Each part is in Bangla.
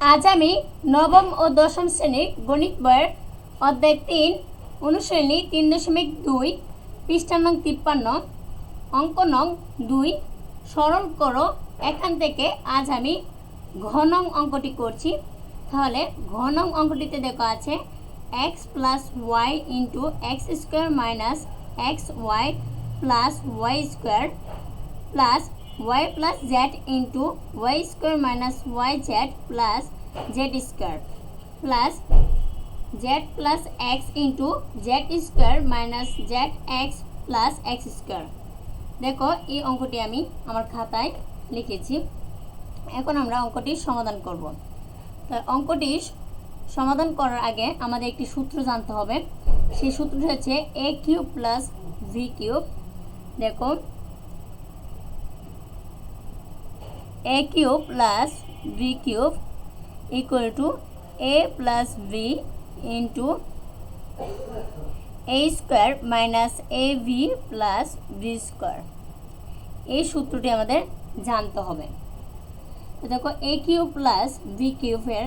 আজ আমি নবম ও দশম শ্রেণীর গণিত বইয়ের অধ্যায় ৩ অনুশ্রেণী ৩.২ পৃষ্ঠা নং ৫৩ অঙ্ক নং ২ সরল করো এখান থেকে আজ আমি ঘ নং অঙ্কটি করছি। তাহলে ঘ নং অঙ্কটিতে দেখো আছে x plus Y into X square minus X Y plus Y square plus y plus z into y square minus yz plus z square plus z plus x into z square minus zx plus x square। দেখো এই অঙ্কটি আমি আমার খাতায় লিখেছি। এখন আমরা অঙ্কটির সমাধান করব। তো অঙ্কটি সমাধান করার আগে আমাদের একটি সূত্র জানতে হবে। সেই সূত্রটি হচ্ছে a cube plus v cube. দেখো a cube plus b cube equal to a plus b into a square minus ab plus b square। এই সূত্রটি আমাদের জানতে হবে। তো দেখো a cube plus b cube এর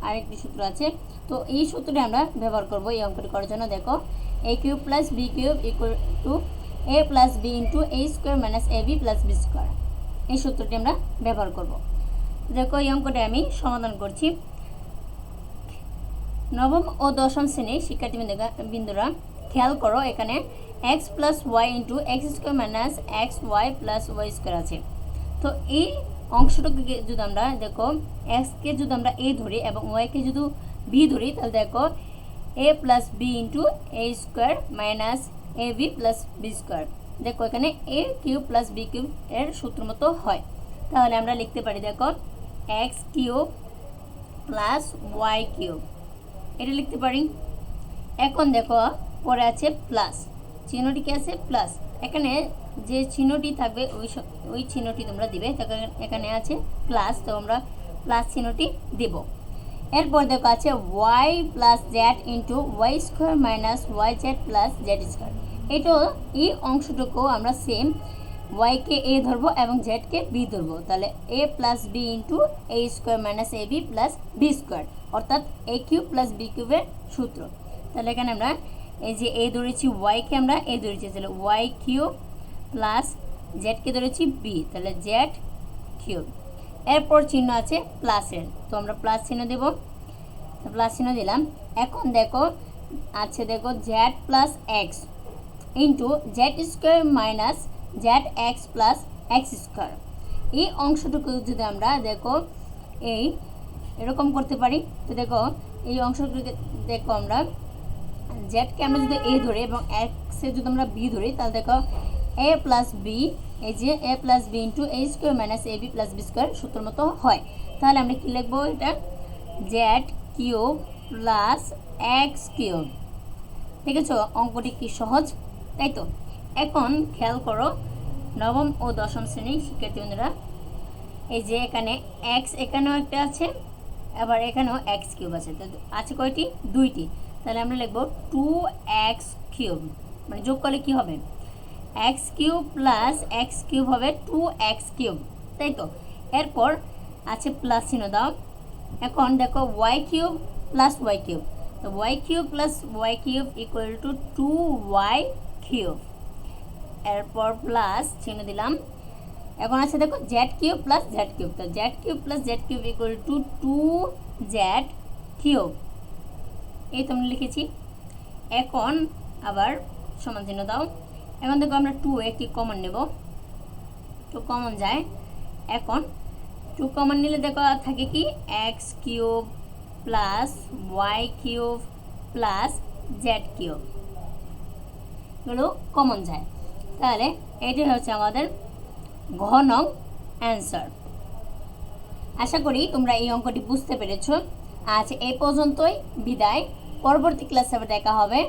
আরেকটি সূত্র আছে। তো এই সূত্রটি আমরা ব্যবহার করব এই অঙ্কটি করার জন্য। দেখো a cube plus b cube equal to a plus b into a square minus ab plus b square। এই সূত্রটি আমরা ব্যবহার করব। দেখো এই অঙ্কটি আমি সমাধান করছি। নবম ও দশম শ্রেণীর শিক্ষার্থীবৃন্দরা খেয়াল করো, এখানে x plus Y into X square minus X Y plus Y square আছে। তো এই অংশটুকুকে যদি আমরা দেখো এক্সকে যদি আমরা এ ধরি এবং ওয়াইকে যদি বি ধরি, তাহলে দেখো এ plus B into A square minus A B plus B square. দেখো এখানে a cube plus b cube এর সূত্র মতো হয়। তাহলে আমরা লিখতে পারি দেখো x cube plus y cube, এটা লিখতে পারি। এখন দেখো পরে আছে প্লাস, চিহ্নটি কি আছে প্লাস, এখানে যে চিহ্নটি থাকবে ওই চিহ্নটি তোমরা দিবে। এখানে আছে প্লাস, তো আমরা প্লাস চিহ্নটি দেব। এরপর দেখো আছে y plus Z into Y square minus Y Z plus Z square. এটাও এই অংশটুকু আমরা সেম ওয়াইকে এ ধরবো এবং জেডকে বি ধরবো। তাহলে এ plus B into A square minus A B plus B square, অর্থাৎ এ কিউব প্লাস বি কিউবের সূত্র। তাহলে এখানে আমরা এই যে এ ধরেছি ওয়াইকে আমরা এ ধরেছি, তাহলে ওয়াই কিউব প্লাস জেডকে ধরেছি বি, তাহলে জেড কিউব। এরপর চিহ্ন আছে প্লাসের, তো আমরা প্লাস চিহ্ন দেব, প্লাস চিহ্ন দিলাম। এখন দেখো আছে দেখো Z plus x into Z square minus Z x plus x square. এই অংশটুকু যদি আমরা দেখো এই এরকম করতে পারি, তো দেখো এই অংশটুকুকে দেখো আমরা জেডকে আমরা যদি এ ধরি এবং এক্সে যদি আমরা বি ধরি, তাহলে দেখো এ প্লাস বি, এই যে এ plus B into A square minus A B plus B square সূত্র মতো হয়। তাহলে আমরা কী লিখবো, এটা Z cube plus x cube. ঠিক আছে, অঙ্কটি কি সহজ, তাই তো? এখন খেয়াল করো নবম ও দশম শ্রেণীর শিক্ষার্থীবৃন্দরা, এই যে এখানে এক্স এখানেও একটা আছে, আবার এখানেও এক্স কিউব আছে। তো আছে কয়টি? দুইটি। তাহলে আমরা লিখবো 2x কিউব, মানে যোগ করলে কি হবে x cube plus x cube হবে 2x কিউব, তাই তো? এরপর আছে প্লাস চিহ্ন দাও। এখন দেখো Y cube plus Y cube, তো Y cube plus Y cube equal to 2y cube. এরপর প্লাস চিহ্ন দিলাম। এখন আছে দেখো Z cube plus Z cube, তো Z cube plus Z cube equal to 2z cube, এই তো আমরা লিখেছি। এখন আবার সমান চিহ্ন দাও। এখন দেখো আমরা 2 একটি কমন নেব, 2 কমন যায়। এখন 2 কমন নিলে দেখো থাকে কি X cube plus Y cube plus Z cube, এগুলো কমন যায়। তাহলে এটি হচ্ছে আমাদের ঘ নং অ্যান্সার। আশা করি তোমরা এই অঙ্কটি বুঝতে পেরেছো। আজ এই পর্যন্তই, বিদায়। পরবর্তী ক্লাসে আবার দেখা হবে।